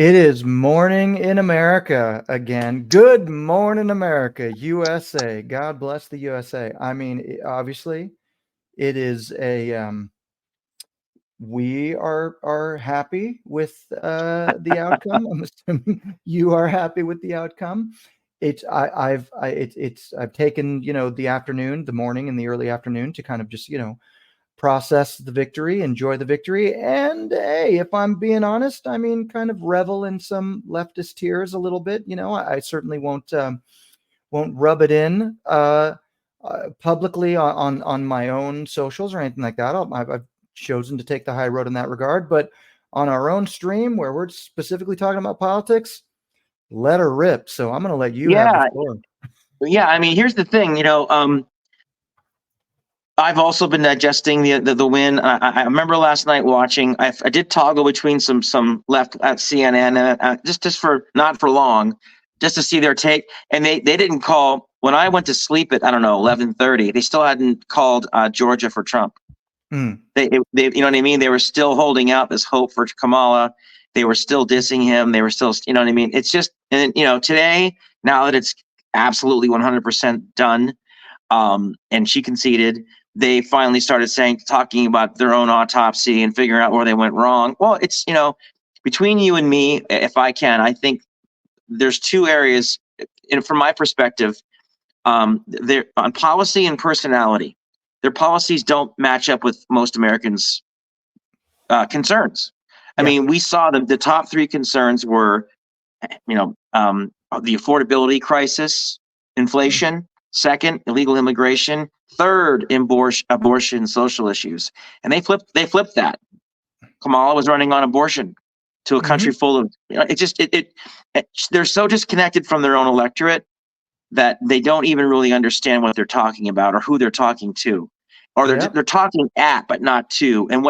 It is morning in America again. Good morning, America, USA. God bless the USA. I mean, obviously, it is a we are happy with the outcome. I'm assuming you are happy with the outcome. I've taken the afternoon, the morning, and the early afternoon to kind of just process the victory, enjoy the victory, and hey, if I'm being honest, I mean, kind of revel in some leftist tears a little bit. I certainly won't rub it in publicly on my own socials or anything like that. I've chosen to take the high road in that regard, but on our own stream where we're specifically talking about politics, let her rip. So I'm going to let you have the Yeah, floor. yeah. I mean, here's the thing. I've also been digesting the win. I remember last night watching. I did toggle between some left at CNN just for not for long, just to see their take. And they didn't call when I went to sleep at, I don't know, 11:30. They still hadn't called Georgia for Trump. They you know what I mean. They were still holding out this hope for Kamala. They were still dissing him. They were still, you know what I mean. It's just, and today, now that it's absolutely 100% done, and she conceded, they finally started talking about their own autopsy and figuring out where they went wrong. Well, it's, between you and me, if I can, I think there's two areas, and from my perspective, they're on policy and personality. Their policies don't match up with most Americans' concerns. I mean, we saw the top three concerns were, the affordability crisis, inflation. Second, illegal immigration. Third, abortion, social issues. And they flipped that. Kamala was running on abortion to a country full of, they're so disconnected from their own electorate that they don't even really understand what they're talking about or who they're talking to, or they're talking at but not to. And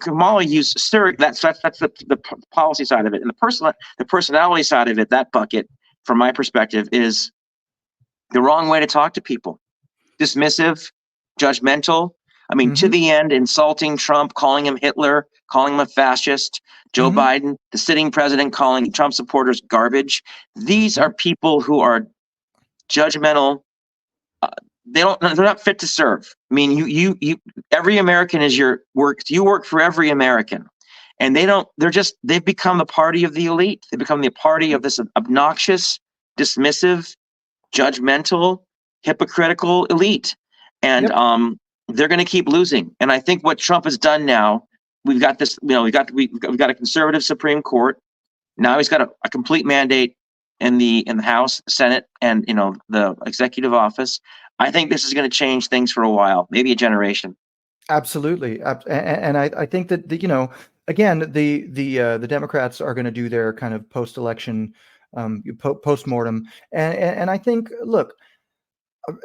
Kamala used that's the policy side of it, and the personality side of it. That bucket, from my perspective, is the wrong way to talk to people. Dismissive, judgmental. I mean, to the end, insulting Trump, calling him Hitler, calling him a fascist. Joe Biden, the sitting president, calling Trump supporters garbage. These are people who are judgmental. They're not fit to serve. I mean, you every American is your work. You work for every American, and they've become the party of the elite. They become the party of this obnoxious, dismissive, judgmental, hypocritical elite. And they're going to keep losing. And I think what Trump has done now, we've got this, we've got a conservative Supreme Court. Now he's got a complete mandate in the House, Senate, and the executive office. I think this is going to change things for a while, maybe a generation. Absolutely. And I think that again, the Democrats are going to do their kind of post-election post-mortem. And I think, look,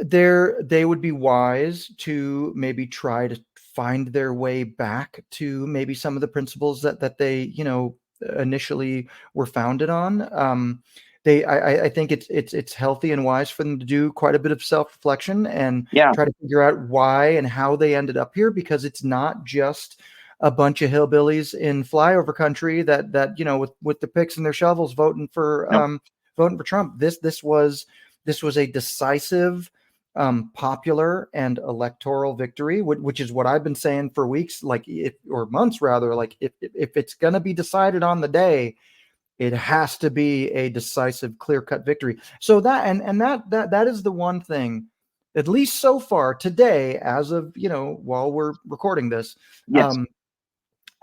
they would be wise to maybe try to find their way back to maybe some of the principles that they initially were founded on. I think it's healthy and wise for them to do quite a bit of self-reflection and try to figure out why and how they ended up here, because it's not just a bunch of hillbillies in flyover country that with the picks and their shovels voting for Trump. This was a decisive, popular and electoral victory, which is what I've been saying for weeks, or months rather. Like if it's going to be decided on the day, it has to be a decisive, clear-cut victory. So that is the one thing, at least so far today, as of while we're recording this. Yes.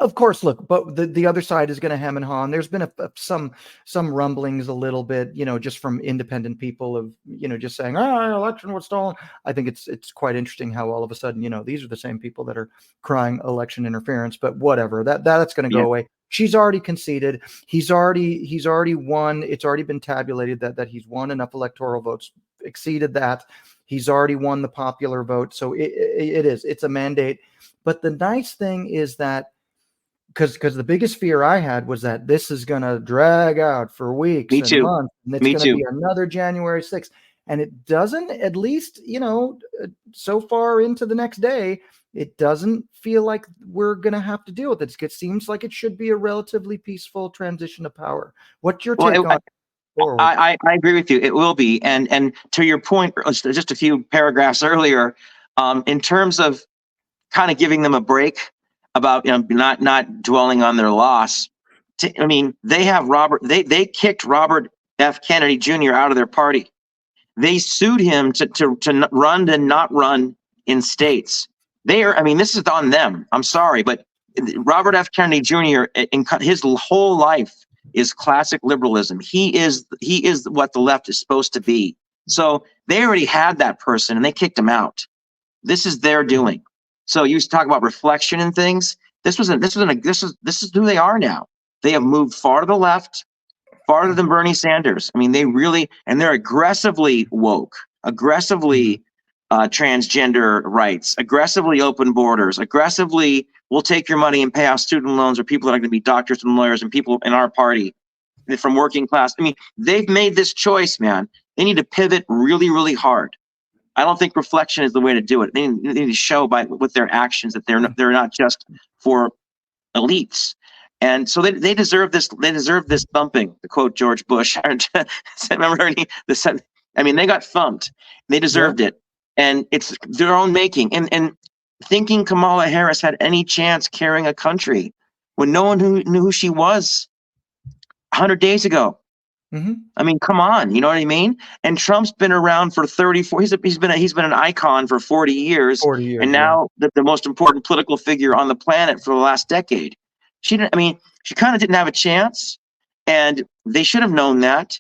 Of course, look, but the other side is going to hem and haw. And there's been some rumblings a little bit, just from independent people of, just saying, election was stolen. I think it's quite interesting how all of a sudden, these are the same people that are crying election interference. But whatever, that's going to go away. She's already conceded. He's already won. It's already been tabulated that he's won enough electoral votes, exceeded that. He's already won the popular vote. So it's a mandate. But the nice thing is that, because the biggest fear I had was that this is going to drag out for weeks and months, and it's going to be another January 6th. And it doesn't, at least, so far into the next day, it doesn't feel like we're going to have to deal with it. It seems like it should be a relatively peaceful transition of power. What's your take on forward? I agree with you. It will be. And to your point, just a few paragraphs earlier, in terms of kind of giving them a break about not dwelling on their loss. I mean, they have they kicked Robert F. Kennedy Jr. out of their party. They sued him to run and not run in states. This is on them. I'm sorry, but Robert F. Kennedy Jr. in his whole life is classic liberalism. He is what the left is supposed to be. So they already had that person and they kicked him out. This is their doing. So you talk about reflection and things. This is who they are now. They have moved far to the left, farther than Bernie Sanders. I mean, they're aggressively woke, aggressively transgender rights, aggressively open borders, aggressively we'll take your money and pay off student loans, or people that are going to be doctors and lawyers and people in our party from working class. I mean, they've made this choice, man. They need to pivot really, really hard. I don't think reflection is the way to do it. They need to show with their actions that they're not just for elites. And so they deserve this. They deserve this thumping, to quote George Bush. Remember, they got thumped. They deserved it. And it's their own making. And thinking Kamala Harris had any chance carrying a country when no one knew who she was 100 days ago. Mm-hmm. I mean, come on, you know what I mean? And Trump's been around for 34. He's been an icon for 40 years. And now the most important political figure on the planet for the last decade. She kind of didn't have a chance, and they should have known that,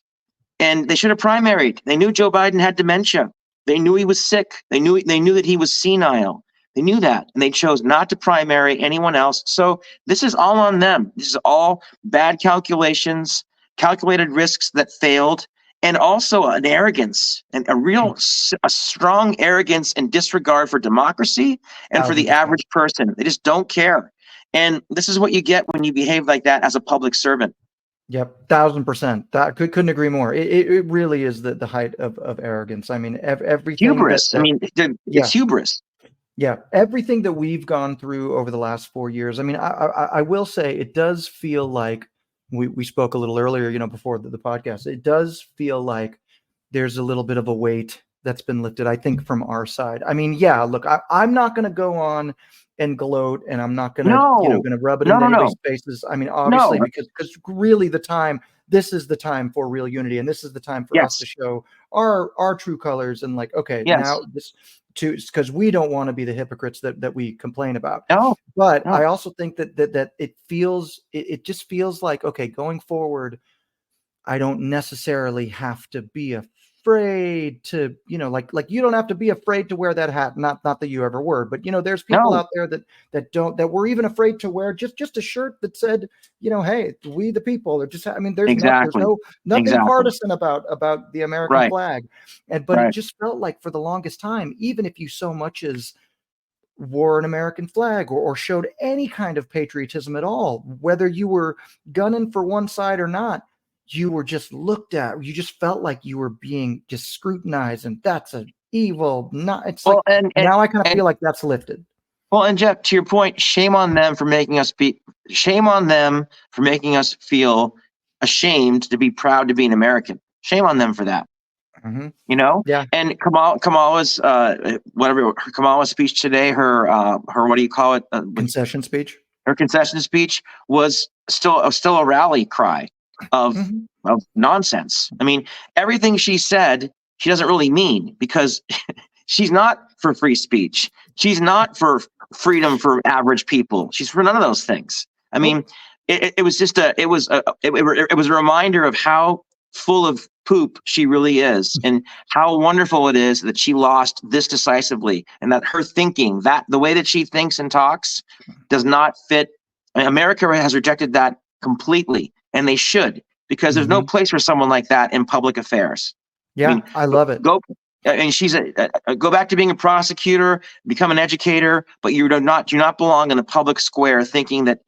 and they should have primaried. They knew Joe Biden had dementia. They knew he was sick. They knew that he was senile. They knew that, and they chose not to primary anyone else. So this is all on them. This is all bad calculations, calculated risks that failed, and also an arrogance and a strong arrogance and disregard for democracy and for the average person. They just don't care. And this is what you get when you behave like that as a public servant. Yep, 1,000%. That couldn't agree more. It really is the height of arrogance. I mean, everything. Hubris. It's hubris. Yeah, everything that we've gone through over the last 4 years. I mean, I will say it does feel like we spoke a little earlier, before the podcast. It does feel like there's a little bit of a weight that's been lifted, I think, from our side. I mean, yeah, look, I'm not going to go on and gloat, and I'm not going to rub it in anybody's faces. I mean, obviously, because really this is the time for real unity, and this is the time for us to show our true colors, and now this because we don't want to be the hypocrites that we complain about. But I also think that it just feels like, okay, going forward, I don't necessarily have to be afraid to, like you don't have to be afraid to wear that hat. Not that you ever were, but there's people out there that were even afraid to wear just a shirt that said, hey, we the people. There's nothing partisan about the American flag. But it just felt like for the longest time, even if you so much as wore an American flag or showed any kind of patriotism at all, whether you were gunning for one side or not, you were just looked at. You just felt like you were being just scrutinized, and that's an evil. Now I kind of feel like that's lifted. Well, and Jeff, to your point, shame on them for making us feel ashamed to be proud to be an American. Shame on them for that. Mm-hmm. Yeah. And Kamala's Kamala's speech today, her what do you call it? Concession speech. Her concession speech was still a rally cry of nonsense. I mean, everything she said, she doesn't really mean, because she's not for free speech. She's not for freedom for average people. She's for none of those things. I mean, it was a reminder of how full of poop she really is, and how wonderful it is that she lost this decisively, and that her thinking, that the way that she thinks and talks, does not fit. I mean, America has rejected that completely. And they should, because there's no place for someone like that in public affairs. Yeah, I love it. Go back to being a prosecutor, become an educator, but you do not belong in the public square thinking that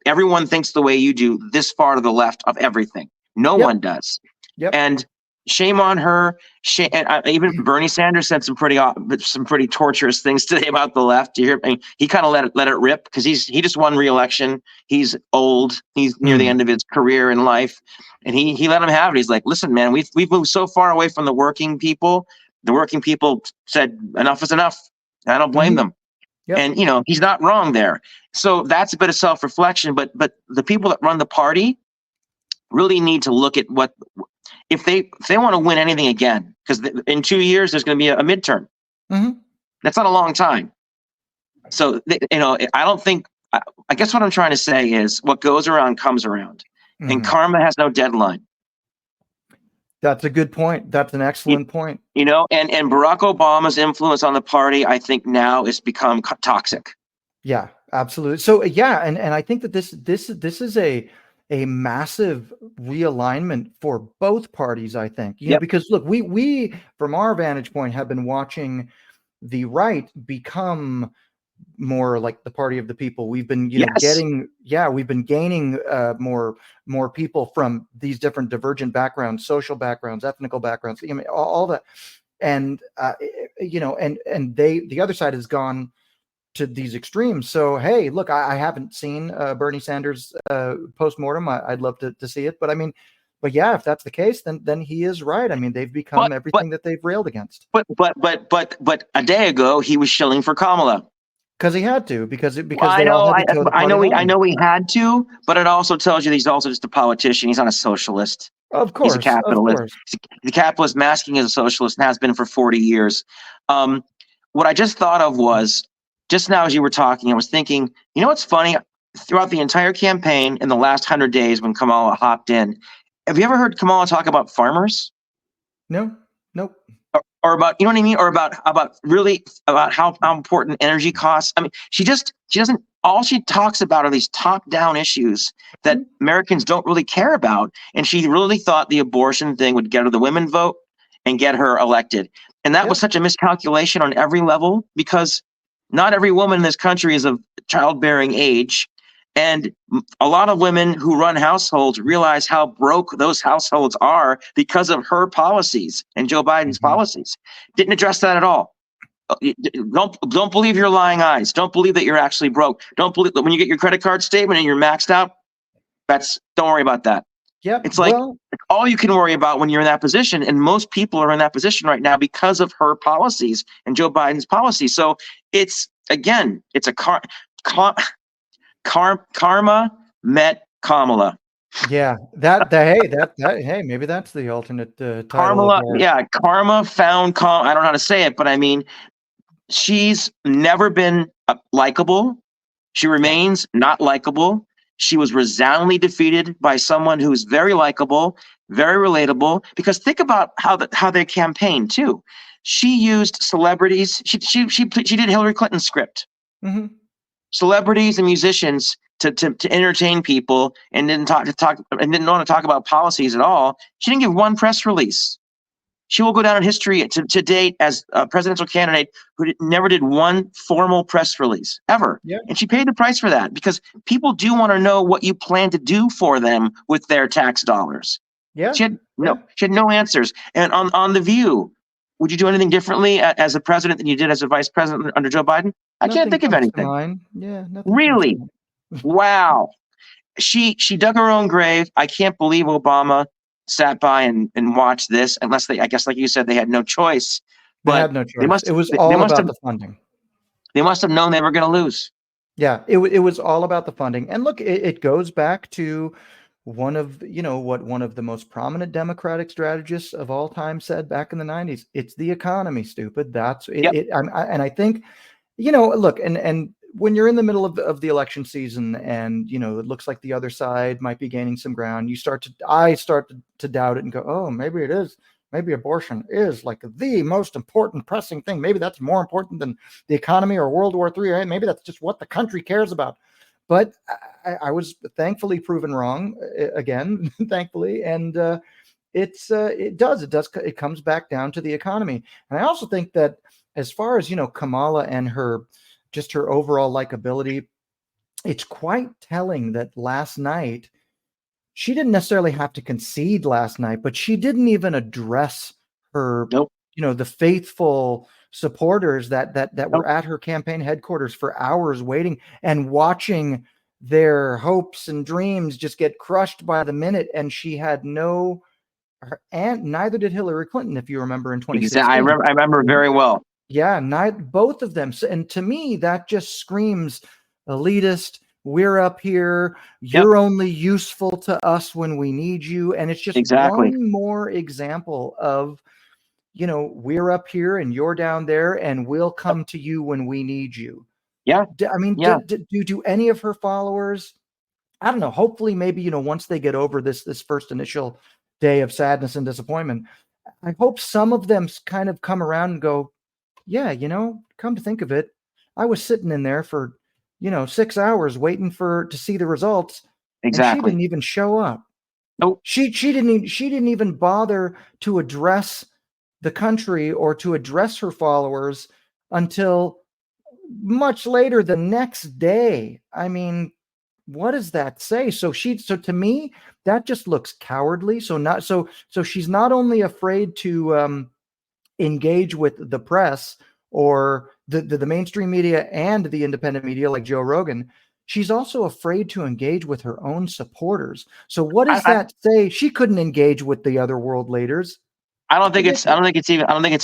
everyone thinks the way you do this far to the left of everything. No one does. Yep. And Shame on her. Shame, and even Bernie Sanders said some pretty torturous things today about the left. You hear? I mean, he kind of let it rip because he just won re-election. He's old. He's near the end of his career in life, and he let him have it. He's like, listen, man, we've moved so far away from the working people. The working people said enough is enough. I don't blame them. Yep. And he's not wrong there. So that's a bit of self-reflection. But the people that run the party really need to look at what if they want to win anything again, because in 2 years there's going to be a midterm. That's not a long time. So I don't think. I guess what I'm trying to say is what goes around comes around, and karma has no deadline. That's a good point. That's an excellent point. And Barack Obama's influence on the party, I think now has become toxic. Yeah, absolutely. So yeah, and I think that this is a massive realignment for both parties, I think. You know, because look, we from our vantage point have been watching the right become more like the party of the people. We've been we've been gaining more people from these different divergent backgrounds, social backgrounds, ethnical backgrounds, I mean, all that. And and the other side has gone to these extremes. So hey, look, I haven't seen Bernie Sanders post-mortem. I'd love to see it, but I mean, but yeah, if that's the case, then he is right. I mean, they've become everything that they've railed against. But a day ago he was shilling for Kamala. Because he had to, because I know he had to, but it also tells you that he's also just a politician. He's not a socialist. Of course, he's a capitalist. He's a capitalist masking as a socialist and has been for 40 years. What I just thought of was, just now as you were talking, I was thinking, you know what's funny? Throughout the entire campaign in the last 100 days when Kamala hopped in, have you ever heard Kamala talk about farmers? No, nope. Or about, you know what I mean? Or about how important energy costs. I mean, she doesn't, all she talks about are these top-down issues that Americans don't really care about. And she really thought the abortion thing would get her the women vote and get her elected. And that was such a miscalculation on every level, because not every woman in this country is of childbearing age. And a lot of women who run households realize how broke those households are because of her policies and Joe Biden's policies. Didn't address that at all. Don't believe your lying eyes. Don't believe that you're actually broke. Don't believe that when you get your credit card statement and you're maxed out. Don't worry about that. Yep. It's like all you can worry about when you're in that position. And most people are in that position right now because of her policies and Joe Biden's policies. So it's a karma met Kamala. Yeah, hey, maybe that's the alternate title. Karma found I don't know how to say it, but I mean, she's never been likable. She remains not likable. She was resoundingly defeated by someone who's very likable, very relatable. Because think about how they campaigned too. She used celebrities. She did Hillary Clinton's script. Celebrities and musicians to entertain people, and didn't want to talk about policies at all. She didn't give one press release. She will go down in history to date as a presidential candidate who never did one formal press release ever. And she paid the price for that, because people do want to know what you plan to do for them with their tax dollars. She had no answers. And on The View, would you do anything differently as a president than you did as a vice president under Joe Biden? I can't think of anything. Really? Wow. She dug her own grave. I can't believe Obama sat by and watched this, unless I guess, like you said, they had no choice. They had no choice. It was all about the funding. They must have known they were going to lose. Yeah, it was all about the funding. And look, it goes back to one of the most prominent Democratic strategists of all time said back in the 90s. It's the economy, stupid. That's it. And I think, look, and when you're in the middle of the election season, and it looks like the other side might be gaining some ground, I start to doubt it and go, oh, maybe it is. Maybe abortion is like the most important pressing thing. Maybe that's more important than the economy or World War III. Right? Maybe that's just what the country cares about. But I was thankfully proven wrong again, thankfully. And it comes back down to the economy. And I also think that as far as, Kamala and her overall likability, it's quite telling that last night she didn't necessarily have to concede last night, but she didn't even address her, Nope. the faithful supporters that were Nope. at her campaign headquarters for hours waiting and watching their hopes and dreams just get crushed by the minute. And she had and neither did Hillary Clinton, if you remember, in Exactly. 2016. I remember very well. Yeah, both of them. And to me, that just screams elitist. We're up here. Yep. You're only useful to us when we need you. And it's just Exactly. one more example of, we're up here and you're down there, and we'll come to you when we need you. Yeah. I mean, Yeah. do any of her followers, I don't know, hopefully maybe, once they get over this first initial day of sadness and disappointment, I hope some of them kind of come around and go, yeah, come to think of it, I was sitting in there for, 6 hours waiting to see the results, and she Exactly. didn't even show up. Nope. She didn't even bother to address the country or to address her followers until much later the next day. I mean, what does that say? So to me, that just looks cowardly. So she's not only afraid to engage with the press or the mainstream media and the independent media like Joe Rogan, she's also afraid to engage with her own supporters. So what does that say? She couldn't engage with the other world leaders. I don't think it's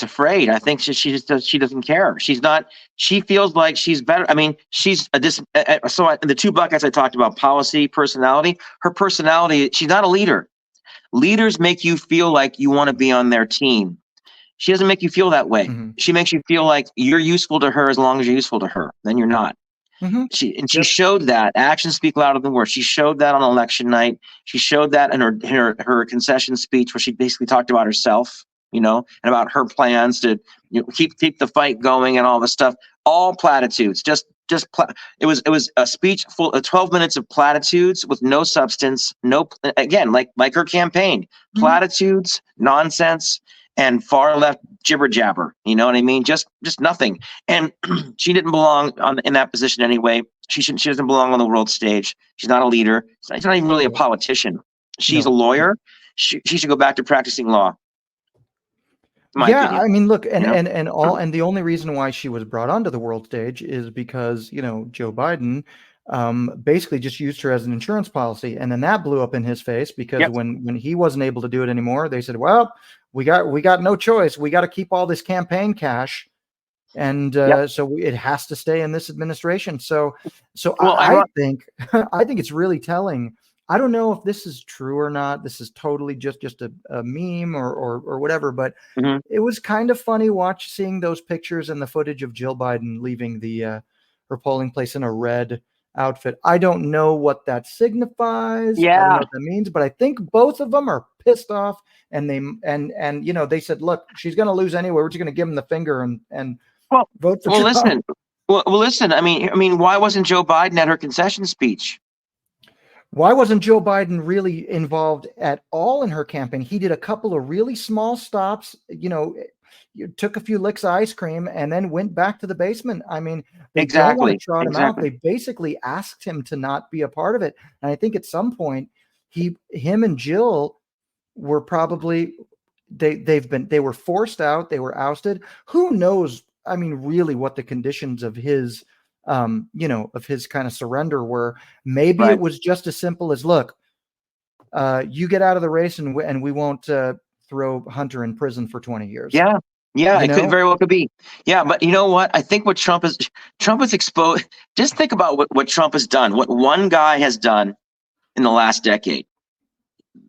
afraid. I think she doesn't care. She feels like she's better. I mean, the two buckets I talked about, policy, personality, her personality, she's not a leader. Leaders make you feel like you want to be on their team. She doesn't make you feel that way. Mm-hmm. She makes you feel like you're useful to her as long as you're useful to her. Then you're not. Mm-hmm. She showed that. Actions speak louder than words. She showed that on election night. She showed that in her concession speech, where she basically talked about herself, and about her plans to keep the fight going and all this stuff. All platitudes. It was a speech full of 12 minutes of platitudes with no substance. No, again, like her campaign, platitudes, nonsense, and far left jibber jabber. You know what I mean? Just nothing. And she didn't belong in that position anyway. She doesn't belong on the world stage. She's not a leader. She's not even really a politician. She's a lawyer. She should go back to practicing law. Yeah, opinion. I mean, look, and the only reason why she was brought onto the world stage is because Joe Biden basically just used her as an insurance policy, and then that blew up in his face because when he wasn't able to do it anymore, they said, "Well, we got no choice. We got to keep all this campaign cash, and so it has to stay in this administration." I think it's really telling. I don't know if this is true or not. This is totally just a meme or whatever, but it was kind of funny seeing those pictures and the footage of Jill Biden leaving her polling place in a red outfit. I don't know what that signifies. I don't know what that means, but I think both of them are pissed off, and they said, "Look, she's going to lose anyway. We're just going to give them the finger and vote for Trump." Listen. I mean, why wasn't Joe Biden at her concession speech? Why wasn't Joe Biden really involved at all in her campaign? He did a couple of really small stops, took a few licks of ice cream and then went back to the basement. I mean, they don't want to trot him out. They basically asked him to not be a part of it. And I think at some point him and Jill were probably, they were forced out. They were ousted. Who knows? I mean, really what the conditions of his of his kind of surrender were. Maybe it was just as simple as, look, you get out of the race and we won't throw Hunter in prison for 20 years. Yeah, it could very well be. Yeah, but you know what? I think what Trump is exposed. Just think about what Trump has done, what one guy has done in the last decade.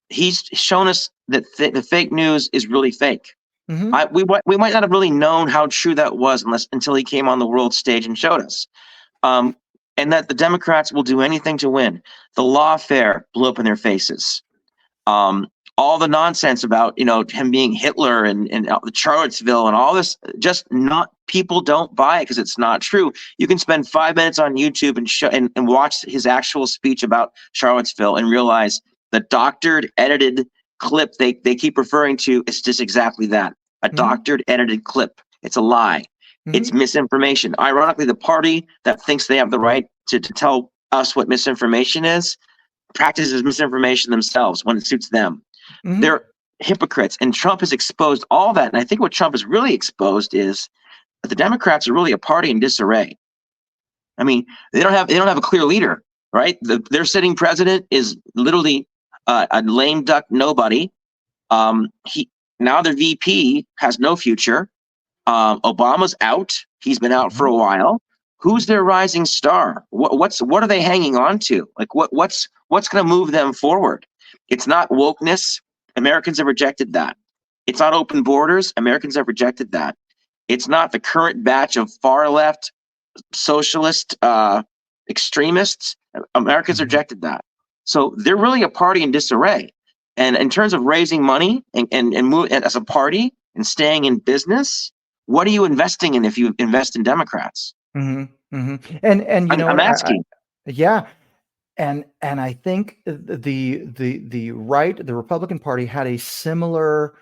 He's shown us that the fake news is really fake. We might not have really known how true that was until he came on the world stage and showed us. And that the Democrats will do anything to win. The lawfare blew up in their faces. All the nonsense about him being Hitler and the Charlottesville and all this, people don't buy it because it's not true. You can spend 5 minutes on YouTube and watch his actual speech about Charlottesville and realize the doctored, edited clip they keep referring to is just exactly that. A doctored, edited clip. It's a lie. It's misinformation. Ironically, the party that thinks they have the right to tell us what misinformation is practices misinformation themselves when it suits them. Hmm. They're hypocrites, and Trump has exposed all that. And I think what Trump has really exposed is that the Democrats are really a party in disarray. I mean, they don't have a clear leader, right? Their sitting president is literally a lame duck nobody. He now their VP has no future. Obama's out. He's been out for a while. Who's their rising star? What are they hanging on to? Like what's going to move them forward? It's not wokeness. Americans have rejected that. It's not open borders. Americans have rejected that. It's not the current batch of far left socialist extremists. Americans rejected that. So they're really a party in disarray. And in terms of raising money and move as a party and staying in business, what are you investing in if you invest in Democrats? And you know I'm what? asking. Yeah, and I think the right, the Republican Party had a similar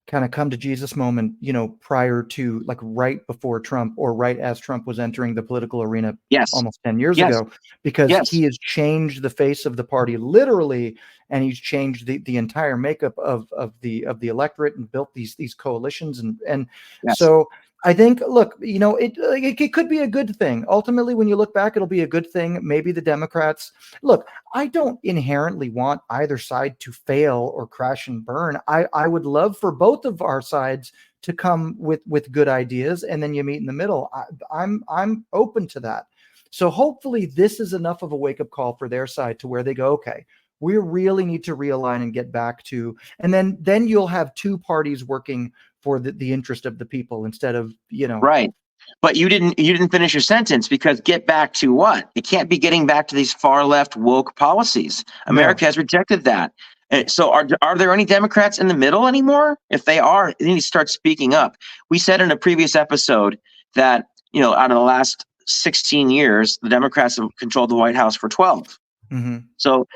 kind of come to Jesus moment, prior to, like, right before Trump, or right as Trump was entering the political arena Yes, almost 10 years yes, ago, because yes, he has changed the face of the party literally, and he's changed the entire makeup of the electorate, and built these coalitions, and yes. so I think, look, it could be a good thing. Ultimately, when you look back, it'll be a good thing. Maybe the Democrats, look, I don't inherently want either side to fail or crash and burn. I would love for both of our sides to come with good ideas, and then you meet in the middle. I'm open to that. So hopefully this is enough of a wake-up call for their side, to where they go, okay, we really need to realign and get back to, and then you'll have two parties working for the interest of the people, instead of, Right. But you didn't finish your sentence, because get back to what? It can't be getting back to these far left woke policies. America no. has rejected that. So are there any Democrats in the middle anymore? If they are, they need to start speaking up. We said in a previous episode that, out of the last 16 years, the Democrats have controlled the White House for 12. Hmm. So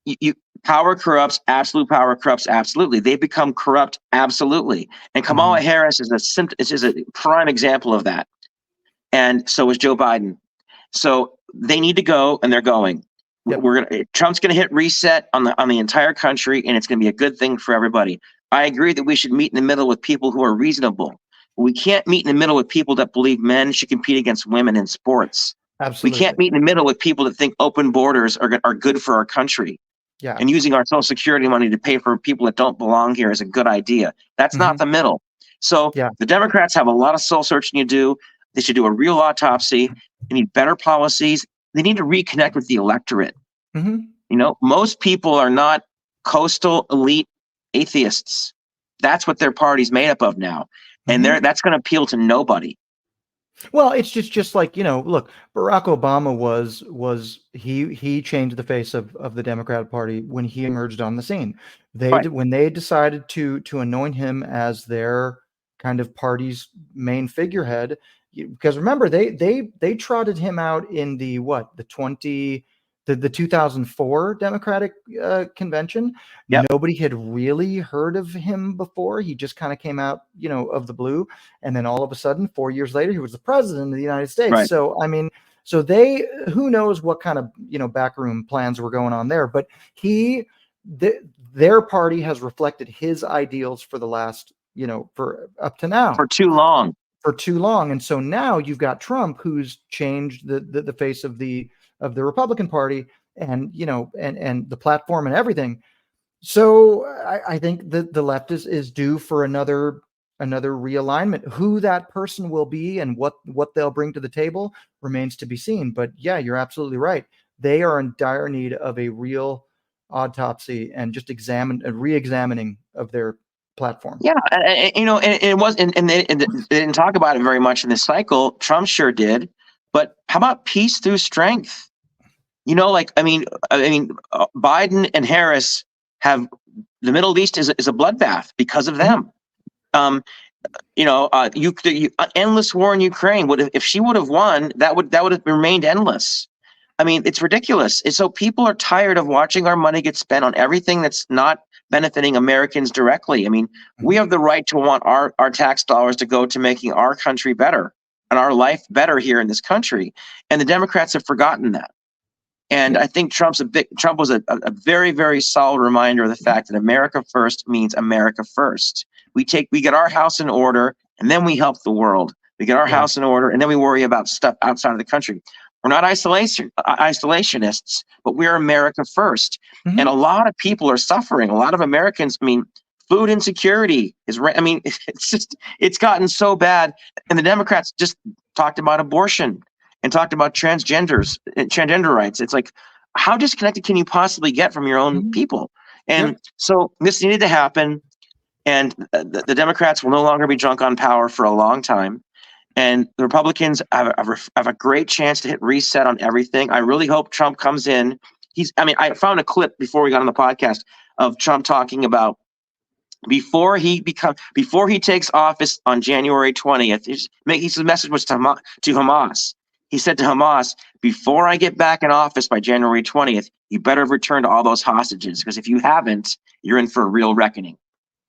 you power corrupts, absolute power corrupts, absolutely. They've become corrupt, absolutely. And Hmm. Kamala Harris is a prime example of that. And so is Joe Biden. So they need to go, and they're going. Yep. Trump's gonna hit reset on the entire country, and it's gonna be a good thing for everybody. I agree that we should meet in the middle with people who are reasonable. We can't meet in the middle with people that believe men should compete against women in sports. We can't Absolutely. meet in the middle with people that think open borders are good for our country, Yeah. and using our Social Security money to pay for people that don't belong here is a good idea. That's not Hmm. the middle. So Yeah. the Democrats have a lot of soul searching to do. They should do a real autopsy. They need better policies. They need to reconnect with the electorate. Hmm. Most people are not coastal elite atheists. That's what their party's made up of now. And Hmm. that's going to appeal to nobody. Well, it's just like, look, Barack Obama he changed the face of the Democratic Party when he emerged on the scene. Right. When they decided to anoint him as their kind of party's main figurehead, because remember, they trotted him out in the 2004 Democratic convention. Yep. Nobody had really heard of him before. He just kind of came out, of the blue. And then all of a sudden, 4 years later, he was the president of the United States. Right. So, I mean, who knows what kind of, backroom plans were going on there, but their party has reflected his ideals for the last, for up to now. For too long. And so now you've got Trump, who's changed the face of the Republican Party, and, and the platform and everything. So I think that the left is due for another realignment. Who that person will be and what they'll bring to the table remains to be seen. But yeah, you're absolutely right. They are in dire need of a real autopsy, and just re-examining of their platform. Yeah, and it was, and they didn't talk about it very much in this cycle. Trump sure did, but how about peace through strength? Biden and Harris have, the Middle East is a bloodbath because of them. Endless war in Ukraine. If she would have won, that would have remained endless. I mean, it's ridiculous. So people are tired of watching our money get spent on everything that's not benefiting Americans directly. I mean, we have the right to want our tax dollars to go to making our country better and our life better here in this country. And the Democrats have forgotten that. And I think Trump was a very, very solid reminder of the fact that America first means America first. We get our house in order, and then we help the world. We get our house in order, and then we worry about stuff outside of the country. We're not isolationists, but we're America first. And a lot of people are suffering. A lot of Americans, food insecurity it's gotten so bad. And the Democrats just talked about abortion and talked about transgender rights. It's like, how disconnected can you possibly get from your own people? And so this needed to happen. And the Democrats will no longer be drunk on power for a long time. And the Republicans have a great chance to hit reset on everything. I really hope Trump comes in. I found a clip before we got on the podcast of Trump talking about before he takes office on January 20th. His message was to Hamas. He said to Hamas, before I get back in office by January 20th, you better return to all those hostages, because if you haven't, you're in for a real reckoning.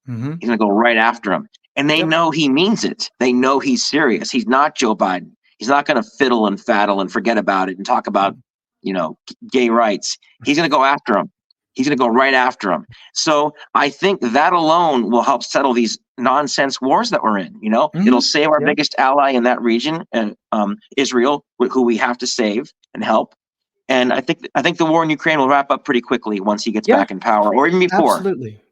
He's going to go right after them. And they know he means it. They know he's serious. He's not Joe Biden. He's not going to fiddle and faddle and forget about it and talk about, gay rights. He's going to go after them. He's going to go right after them. So I think that alone will help settle these nonsense wars that we're in. It'll save our biggest ally in that region, Israel, who we have to save and help. And I think the war in Ukraine will wrap up pretty quickly once he gets back in power, or even before.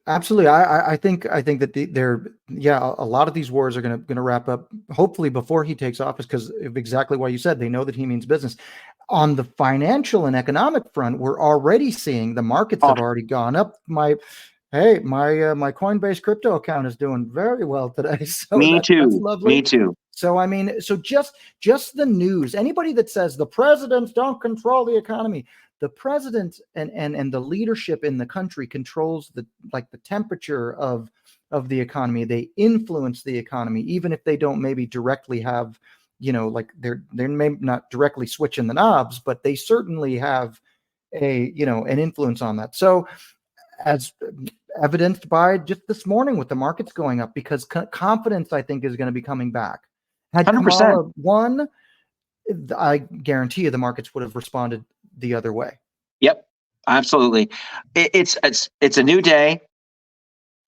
Absolutely. I think that a lot of these wars are going to wrap up hopefully before he takes office, because of exactly what you said. They know that he means business. On the financial and economic front, we're already seeing the markets have already gone up. My Coinbase crypto account is doing very well today. So Me too. That's lovely. Me too. So just the news. Anybody that says the presidents don't control the economy, the president and the leadership in the country controls the temperature of the economy. They influence the economy, even if they don't maybe directly have, they're maybe not directly switching the knobs, but they certainly have an influence on that. So as evidenced by just this morning with the markets going up, because confidence, I think, is going to be coming back. Had 100%. Kamala won, I guarantee you the markets would have responded the other way. Yep, absolutely. It's a new day.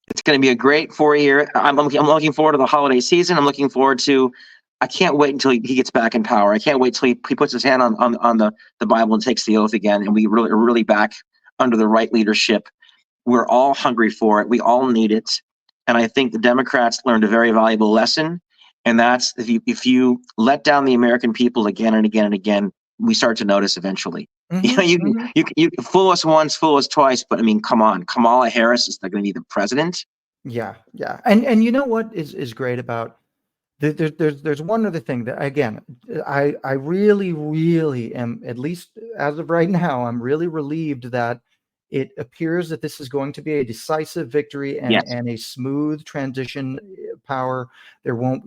It's going to be a great 4-year. I'm looking forward to the holiday season. I'm looking forward to. I can't wait until he gets back in power. I can't wait till he puts his hand on the Bible and takes the oath again, and we are really back under the right leadership. We're all hungry for it. We all need it, and I think the Democrats learned a very valuable lesson, and that's if you let down the American people again and again and again, we start to notice eventually. You fool us once, fool us twice, but come on, Kamala Harris is not going to be the president. Yeah. And you know what is great about there's one other thing that, again, I really, really am, at least as of right now, I'm really relieved that it appears that this is going to be a decisive victory and a smooth transition power. There won't.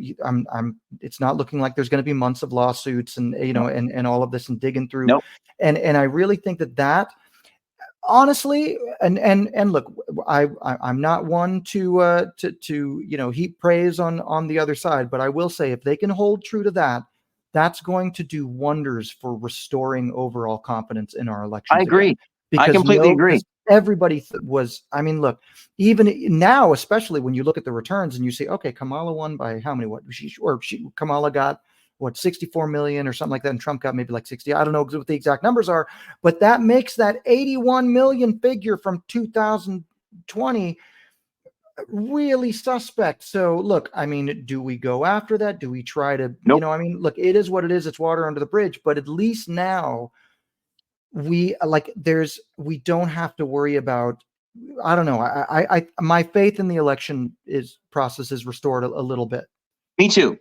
It's not looking like there's going to be months of lawsuits and and all of this and digging through. Nope. And I really think that honestly, and look, I'm not one to heap praise on the other side, but I will say if they can hold true to that, that's going to do wonders for restoring overall confidence in our elections. I agree. Again. Because I completely agree. Everybody was, look, even now, especially when you look at the returns and you say, okay, Kamala won by how many? Kamala got 64 million or something like that, and Trump got maybe like 60. I don't know what the exact numbers are, but that makes that 81 million figure from 2020 really suspect. So look, do we go after that? Do we try to, nope. Look, it is what it is. It's water under the bridge, but at least now we don't have to worry about, I don't know. I my faith in the election process is restored a little bit. Me too.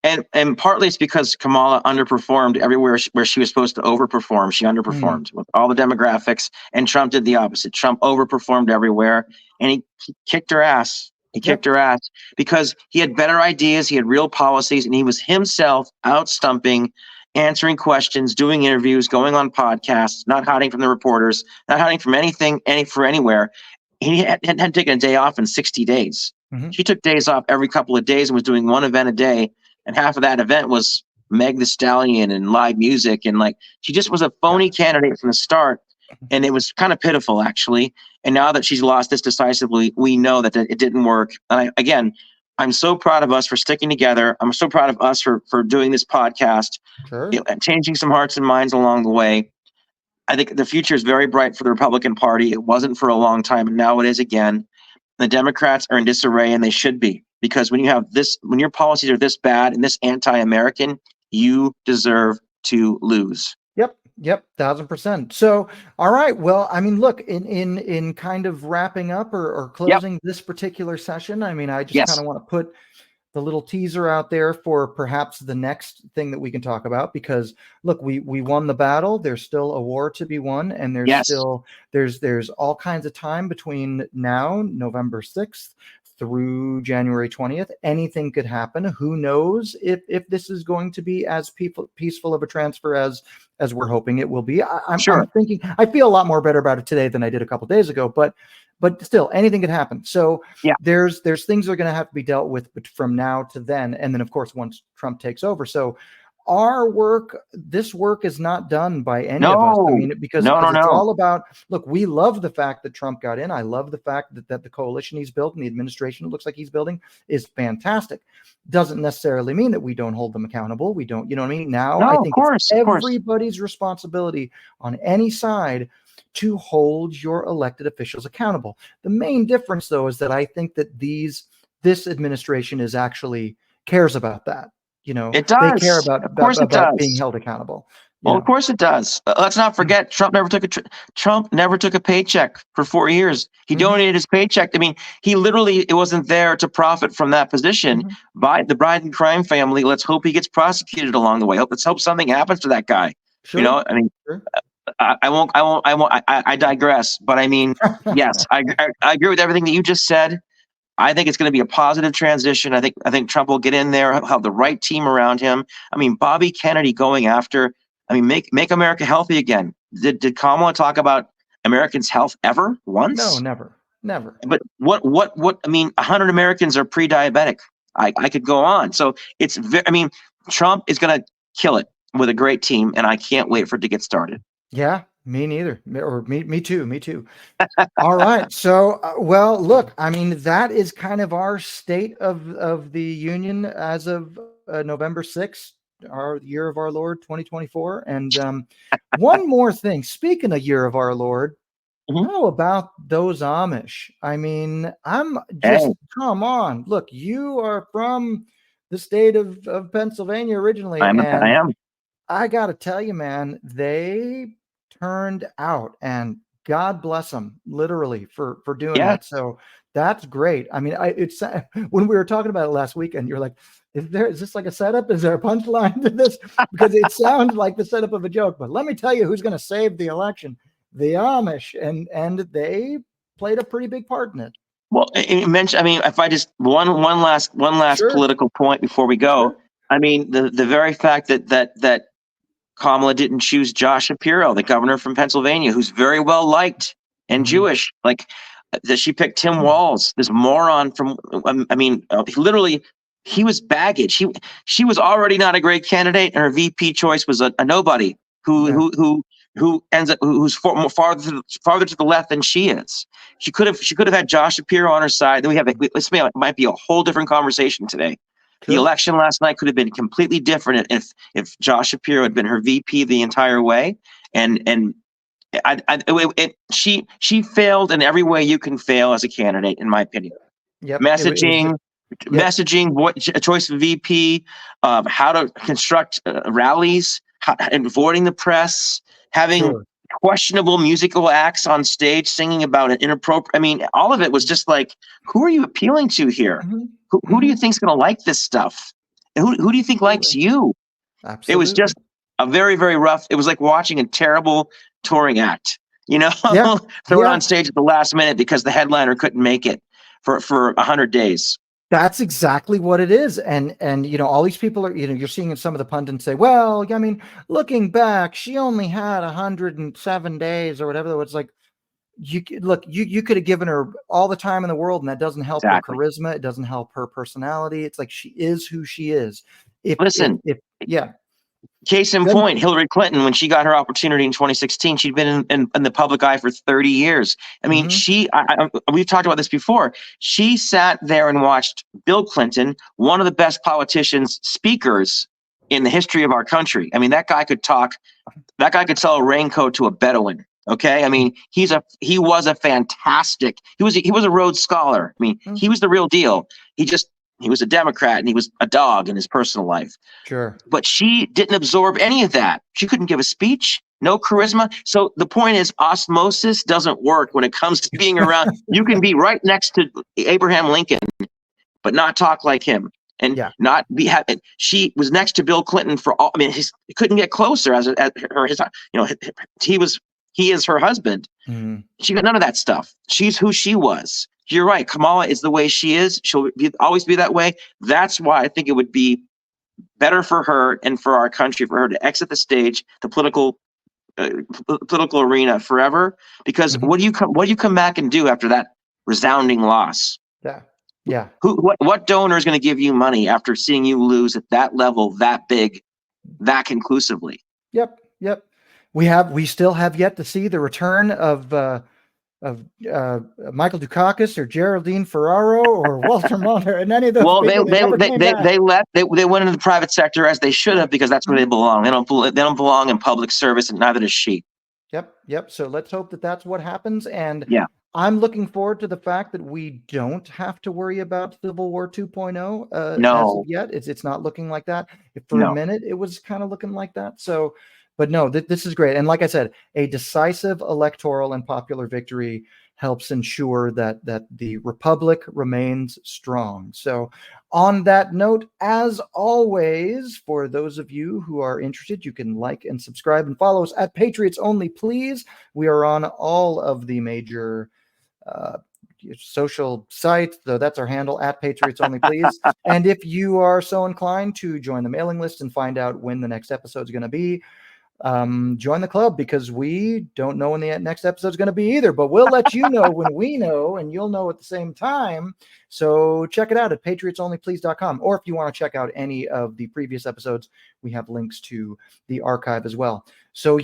And partly it's because Kamala underperformed everywhere where she was supposed to overperform. She underperformed with all the demographics, and Trump did the opposite. Trump overperformed everywhere, and he kicked her ass. He kicked her ass because he had better ideas. He had real policies, and he was himself out stumping, answering questions, doing interviews, going on podcasts, not hiding from the reporters, not hiding from anything, anywhere. He hadn't taken a day off in 60 days. She took days off every couple of days and was doing one event a day. And half of that event was Meg the Stallion and live music, and like she just was a phony candidate from the start, and it was kind of pitiful actually. And now that she's lost this decisively, we know that it didn't work. Again, I'm so proud of us for sticking together. I'm so proud of us for doing this podcast, Sure. and changing some hearts and minds along the way. I think the future is very bright for the Republican Party. It wasn't for a long time, and now it is again. The Democrats are in disarray, and they should be, because when your policies are this bad and this anti-American, you deserve to lose. Yep, 1,000%. So, all right. Well, I mean, look, in kind of wrapping up or closing this particular session, I mean, I just kind of want to put the little teaser out there for perhaps the next thing that we can talk about, because look, we won the battle. There's still a war to be won, and there's all kinds of time between now, November 6th, through January 20th. Anything could happen. Who knows if this is going to be as peaceful of a transfer as we're hoping it will be. I'm thinking, I feel a lot more better about it today than I did a couple of days ago, but still, anything could happen. So there's things that are going to have to be dealt with from now to then. And then, of course, once Trump takes over. So this work is not done by any of us. I mean, because it's all about, look, we love the fact that Trump got in. I love the fact that the coalition he's built and the administration it looks like he's building is fantastic. Doesn't necessarily mean that we don't hold them accountable. We don't, you know what I mean? Now, I think it's everybody's responsibility on any side to hold your elected officials accountable. The main difference, though, is that I think that this administration is actually cares about that. You know, it does. They care about being held accountable. Well, of course it does. Let's not forget, Trump never took a paycheck for 4 years. He donated his paycheck. I mean, he literally wasn't there to profit from that position. By the Biden crime family. Let's hope he gets prosecuted along the way. Let's hope something happens to that guy. Sure. You know, I mean, I digress. But I mean, yes, I agree with everything that you just said. I think it's going to be a positive transition. I think Trump will get in there, have the right team around him. I mean, Bobby Kennedy going after, I mean, make America healthy again. Did Kamala talk about Americans' health ever once? No, never. But what? I mean, 100 Americans are pre-diabetic. I could go on. So I mean, Trump is going to kill it with a great team, and I can't wait for it to get started. Yeah. Me neither. Or me too. All right. So, well, look, I mean, that is kind of our state of the union as of November 6th, our year of our Lord, 2024. And one more thing, speaking of year of our Lord, how about those Amish? I mean, come on, look, you are from the state of Pennsylvania originally. I am. I got to tell you, man, they turned out, and God bless them literally for doing that. So that's great. I mean, it's when we were talking about it last weekend, you're like, is this like a setup? Is there a punchline to this? Because it sounds like the setup of a joke, but let me tell you who's going to save the election: the Amish, and they played a pretty big part in it. Well, you mentioned, I mean, if I just one last political point before we go. Sure. I mean, the very fact that Kamala didn't choose Josh Shapiro, the governor from Pennsylvania, who's very well liked and Jewish. Like, that she picked Tim Walz, this moron from. I mean, literally, he was baggage. She was already not a great candidate, and her VP choice was a nobody who ends up who's farther to the left than she is. She could have had Josh Shapiro on her side. Then it might be a whole different conversation today. Sure. The election last night could have been completely different if Josh Shapiro had been her VP the entire way, and she failed in every way you can fail as a candidate, in my opinion. Yep. Messaging, what choice of VP, how to construct rallies, and avoiding the press, having questionable musical acts on stage, singing about an inappropriate. I mean, all of it was just like, who are you appealing to here? Who do you think's going to like this stuff? And who do you think likes you? Absolutely. It was just a very, very rough. It was like watching a terrible touring act, thrown on stage at the last minute because the headliner couldn't make it for 100 days. That's exactly what it is. And all these people are, you're seeing some of the pundits say, well, I mean, looking back, she only had 107 days or whatever. It's like, you could have given her all the time in the world, and that doesn't help her charisma. It doesn't help her personality. It's like, she is who she is. Listen, yeah. Case in point, Hillary Clinton, when she got her opportunity in 2016, she'd been in the public eye for 30 years. I mean, we've talked about this before. She sat there and watched Bill Clinton, one of the best politicians, speakers in the history of our country. I mean, that guy could talk. That guy could sell a raincoat to a Bedouin. Okay, I mean, he was a fantastic. He was a Rhodes Scholar. I mean, he was the real deal. He was a Democrat and he was a dog in his personal life. Sure. But she didn't absorb any of that. She couldn't give a speech, no charisma. So the point is, osmosis doesn't work when it comes to being around. You can be right next to Abraham Lincoln, but not talk like him. And not be. She was next to Bill Clinton for all. I mean, he couldn't get closer as his. He is her husband. She got none of that stuff. She's who she was. You're right. Kamala is the way she is. She'll always be that way. That's why I think it would be better for her and for our country for her to exit the stage, the political arena forever. Because what do you come back and do after that resounding loss? Yeah. What donor is going to give you money after seeing you lose at that level, that big, that conclusively? Yep. We still have yet to see the return of Michael Dukakis or Geraldine Ferraro or Walter Muller and any of those. Well, they went into the private sector as they should have, because that's where they belong. They don't belong in public service, and neither does she. Yep. So let's hope that that's what happens. And I'm looking forward to the fact that we don't have to worry about Civil War 2.0 as of yet. It's not looking like that. For a minute, it was kind of looking like that. So, but no, this is great. And like I said, a decisive electoral and popular victory helps ensure that the Republic remains strong. So on that note, as always, for those of you who are interested, you can like and subscribe and follow us at Patriots Only Please. We are on all of the major social sites, though that's our handle, at Patriots Only Please. And if you are so inclined to join the mailing list and find out when the next episode is going to be, join the club, because we don't know when the next episode is going to be either, but we'll let you know when we know, and you'll know at the same time. So check it out at patriotsonlyplease.com, or if you want to check out any of the previous episodes, we have links to the archive as well. So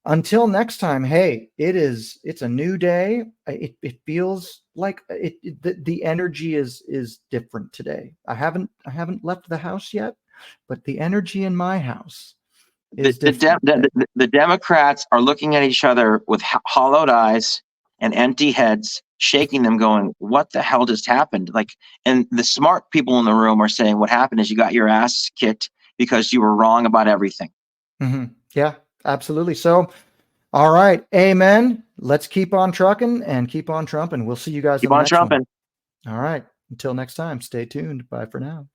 until next time, hey, it's a new day. It feels like the energy is different today. I haven't left the house yet, but the energy in my house is different. The Democrats are looking at each other with hollowed eyes and empty heads, shaking them, going, "What the hell just happened?" And the smart people in the room are saying, "What happened is you got your ass kicked because you were wrong about everything." Yeah, absolutely. So, all right, amen. Let's keep on trucking and keep on trumping. We'll see you guys. Keep on trumping. All right. Until next time, stay tuned. Bye for now.